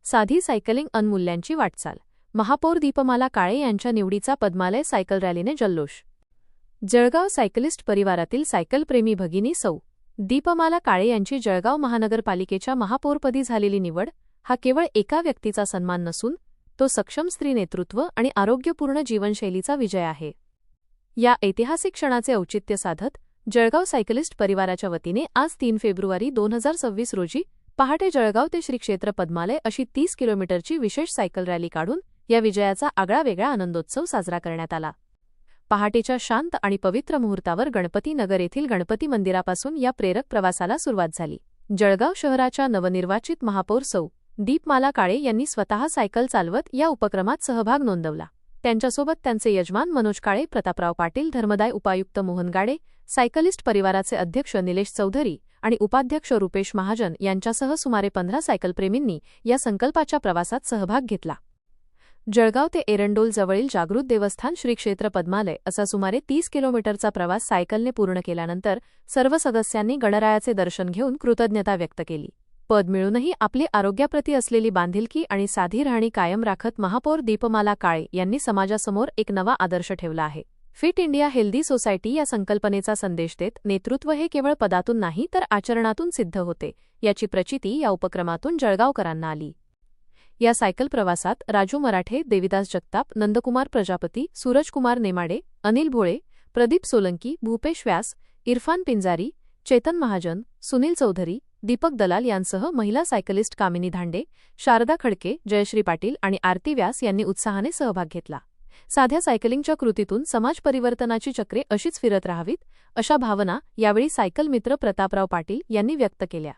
साधी सायकलिंग अनमूल्यांची वाटचाल. महापौर दीपमाला काळे यांच्या निवडीचा पद्मालय सायकल रॅलीने जल्लोष. जळगाव सायकलिस्ट परिवारातील सायकलप्रेमी भगिनी सौ. दीपमाला काळे यांची जळगाव महानगरपालिकेच्या महापौरपदी झालेली निवड हा केवळ एका व्यक्तीचा सन्मान नसून तो सक्षम स्त्री नेतृत्व आणि आरोग्यपूर्ण जीवनशैलीचा विजय आहे. या ऐतिहासिक क्षणाचे औचित्य साधत जळगाव सायकलिस्ट परिवाराच्या वतीने आज 3 फेब्रुवारी 2026 रोजी पहाटे जळगाव ते श्री क्षेत्र पद्मालय अशी 30 किलोमीटरची विशेष सायकल रॅली काढून या विजयाचा आगळावेगळा आनंदोत्सव साजरा करण्यात आला. पहाटेच्या शांत आणि पवित्र मुहूर्तावर गणपती नगर येथील गणपती मंदिरापासून या प्रेरक प्रवासाला सुरुवात झाली. जळगाव शहराच्या नवनिर्वाचित महापौर सौ. दीपमाला काळे यांनी स्वतः सायकल चालवत या उपक्रमात सहभाग नोंदवला. त्यांच्यासोबत त्यांचे यजमान मनोज काळे, प्रतापराव पाटील, धर्मदाय उपायुक्त मोहन गाडे, सायकलिस्ट परिवाराचे अध्यक्ष निलेश चौधरी आणि उपाध्यक्ष रुपेश महाजन यांच्यासह सुमारे 15 सायकलप्रेमींनी या संकल्पाच्या प्रवासात सहभाग घेतला. जळगाव ते एरंडोल जवळील जागृत देवस्थान श्री क्षेत्र पद्मालय असा सुमारे 30 किलोमीटरचा प्रवास सायकलने पूर्ण केल्यानंतर सर्व सदस्यांनी गणरायाचे दर्शन घेऊन कृतज्ञता व्यक्त केली. पद मिळूनही आपली आरोग्याप्रती असलेली बांधिलकी आणि साधी राहणी कायम राखत महापौर दीपमाला काळे यांनी समाजासमोर एक नवा आदर्श ठेवला आहे. फिट इंडिया हेल्दी सोसायटी या संकल्पनेचा संदेश देत नेतृत्व हे केवळ पदातून नाही तर आचरणातून सिद्ध होते याची प्रचिती या उपक्रमातून जळगावकरांना आली. या सायकल प्रवासात राजू मराठे, देविदास जगताप, नंदकुमार प्रजापती, सूरजकुमार नेमाडे, अनिल भोळे, प्रदीप सोलंकी, भूपेश व्यास, इरफान पिंजारी, चेतन महाजन, सुनील चौधरी, दीपक दलाल यांसह महिला सायकलिस्ट कामिनी धांडे, शारदा खडके, जयश्री पाटील आणि आरती व्यास यांनी उत्साहाने सहभाग घेतला. साध्या सायकलिंगच्या कृतीतून समाज परिवर्तनाची चक्रे अशीच फिरत राहावीत अशा भावना यावेळी सायकल मित्र प्रतापराव पाटील यांनी व्यक्त केल्या.